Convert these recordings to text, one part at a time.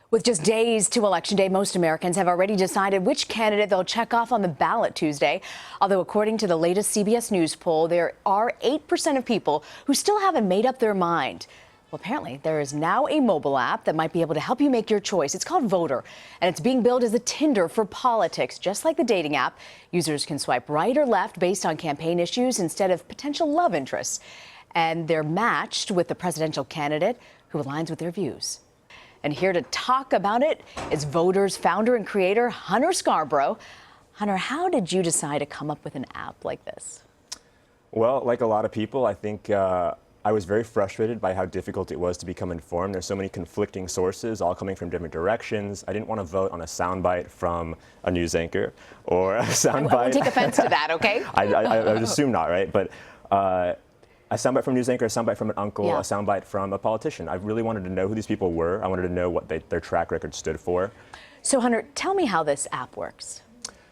With just days to Election Day, most Americans have already decided which candidate they'll check off on the ballot Tuesday. Although, according to the latest CBS News poll, there are 8% of people who still haven't made up their mind. Well, apparently, there is now a mobile app that might be able to help you make your choice. It's called Voter, and it's being billed as a Tinder for politics. Just like the dating app, users can swipe right or left based on campaign issues instead of potential love interests. And they're matched with the presidential candidate who aligns with their views. And here to talk about it is Voter's founder and creator, Hunter Scarborough. Hunter, how did you decide to come up with an app like this? Well, like a lot of people, I think I was very frustrated by how difficult it was to become informed. There's so many conflicting sources, all coming from different directions. I didn't want to vote on a soundbite from a news anchor or a soundbite. I won't take offense to that, okay? I would assume not, right? But a soundbite from a news anchor, a soundbite from an uncle, Yeah. a soundbite from a politician. I really wanted to know who these people were. I wanted to know what their track record stood for. So, Hunter, tell me how this app works.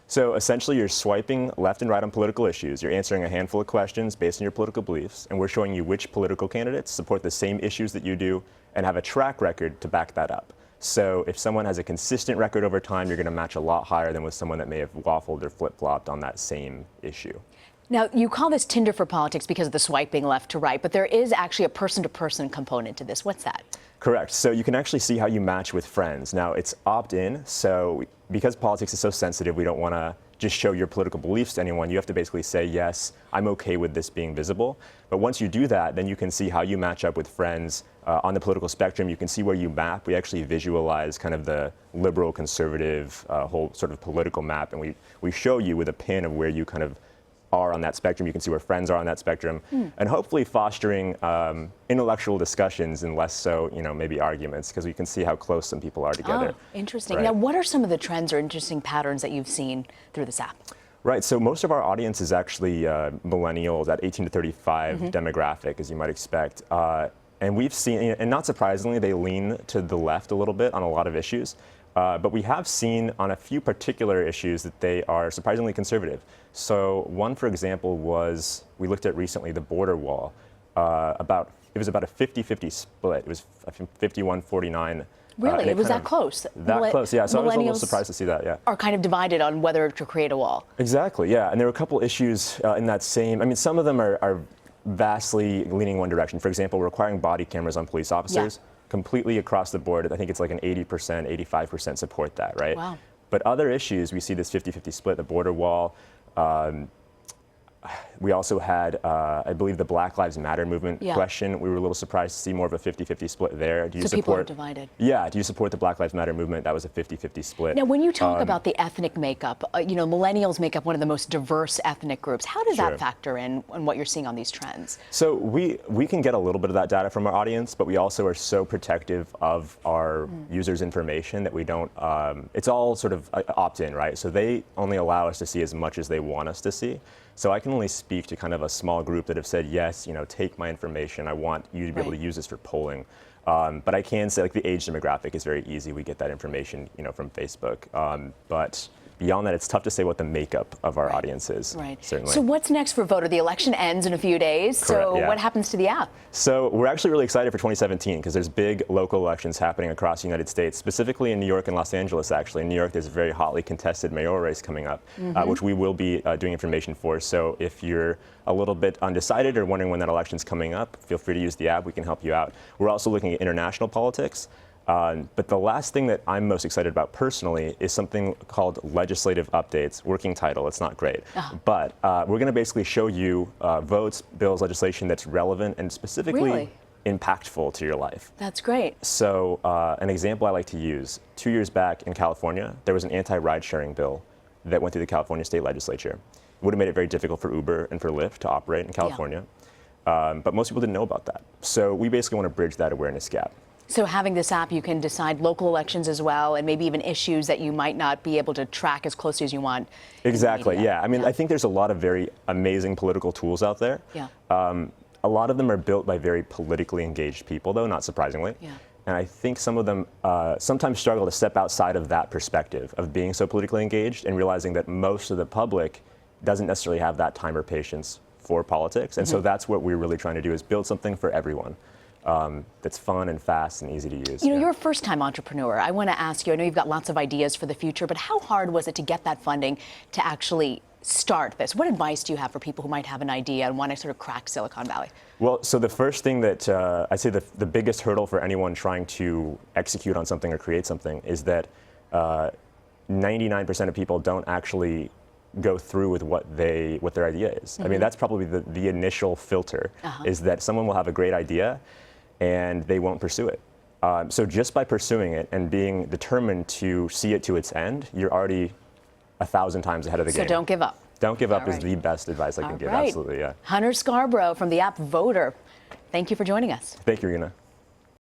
So essentially, you're swiping left and right on political issues. You're answering a handful of questions based on your political beliefs, and we're showing you which political candidates support the same issues that you do and have a track record to back that up. So if someone has a consistent record over time, you're going to match a lot higher than with someone that may have waffled or flip-flopped on that same issue. Now, you call this Tinder for politics because of the swiping left to right, but there is actually a person-to-person component to this. What's that? Correct. So you can actually see how you match with friends. Now, it's opt-in, so because politics is so sensitive, we don't want to just show your political beliefs to anyone. You have to basically say, yes, I'm okay with this being visible. But once you do that, then you can see how you match up with friends on the political spectrum. You can see where you map. We actually visualize kind of the liberal, conservative, whole sort of political map, and we show you with a pin of where you kind of are on that spectrum. You can see where friends are on that spectrum, and hopefully fostering intellectual discussions and less so, maybe arguments, because we can see how close some people are together. Oh, interesting. Right. Now, what are some of the trends or interesting patterns that you've seen through this app? Right, so most of our audience is actually millennials, that 18 to 35 demographic, as you might expect. And we've seen, and not surprisingly, they lean to the left a little bit on a lot of issues. But we have seen on a few particular issues that they are surprisingly conservative. So one, for example, was, we looked at recently the border wall. It was about a 50-50 split. It was 51-49. Really? It was that close? That close, yeah. So I was a little surprised to see that, yeah. Are kind of divided on whether to create a wall. Exactly, yeah. And there were a couple issues in that same, some of them are vastly leaning one direction. For example, requiring body cameras on police officers. Yeah. Completely across the board, I think it's like an 80%, 85% support that, right? Wow. But other issues, we see this 50-50 split, the border wall. We also had, I believe, the Black Lives Matter movement question. We were a little surprised to see more of a 50-50 split there. Do you so support, people are divided. Yeah, do you support the Black Lives Matter movement? That was a 50-50 split. Now, when you talk about the ethnic makeup, millennials make up one of the most diverse ethnic groups. How does that factor in what you're seeing on these trends? So we can get a little bit of that data from our audience, but we also are so protective of our users' information that we don't, it's all sort of opt-in, right? So they only allow us to see as much as they want us to see. So I can only speak to kind of a small group that have said, yes, take my information. I want you to be able to use this for polling. But I can say, like, the age demographic is very easy. We get that information, from Facebook. But beyond that, it's tough to say what the makeup of our audience is. Right. Certainly. So what's next for Voter? The election ends in a few days. Correct, so what happens to the app? So we're actually really excited for 2017 because there's big local elections happening across the United States, specifically in New York and Los Angeles, actually. In New York, there's a very hotly contested mayoral race coming up, which we will be doing information for. So if you're a little bit undecided or wondering when that election's coming up, feel free to use the app. We can help you out. We're also looking at international politics. But the last thing that I'm most excited about personally is something called legislative updates. Working title, it's not great. But we're going to basically show you votes, bills, legislation that's relevant and specifically impactful to your life. That's great. So an example I like to use, 2 years back in California, there was an anti-ride sharing bill that went through the California state legislature. It would have made it very difficult for Uber and for Lyft to operate in California. But most people didn't know about that. So we basically want to bridge that awareness gap. So having this app, you can decide local elections as well, and maybe even issues that you might not be able to track as closely as you want. Exactly, yeah. I think there's a lot of very amazing political tools out there. Yeah. A lot of them are built by very politically engaged people, though, not surprisingly. Yeah. And I think some of them sometimes struggle to step outside of that perspective of being so politically engaged and realizing that most of the public doesn't necessarily have that time or patience for politics. And so that's what we're really trying to do, is build something for everyone. that's fun and fast and easy to use. You know, you're a first-time entrepreneur. I want to ask you, I know you've got lots of ideas for the future, but how hard was it to get that funding to actually start this? What advice do you have for people who might have an idea and want to sort of crack Silicon Valley? Well, so the first thing that I'd say the biggest hurdle for anyone trying to execute on something or create something is that 99% of people don't actually go through with what their idea is. I mean, that's probably the initial filter, is that someone will have a great idea and they won't pursue it. So just by pursuing it and being determined to see it to its end, you're already 1,000 times ahead of the game. So don't give up. Don't give up is the best advice I can give, absolutely, yeah. Hunter Scarborough from the app Voter, thank you for joining us. Thank you, Rena.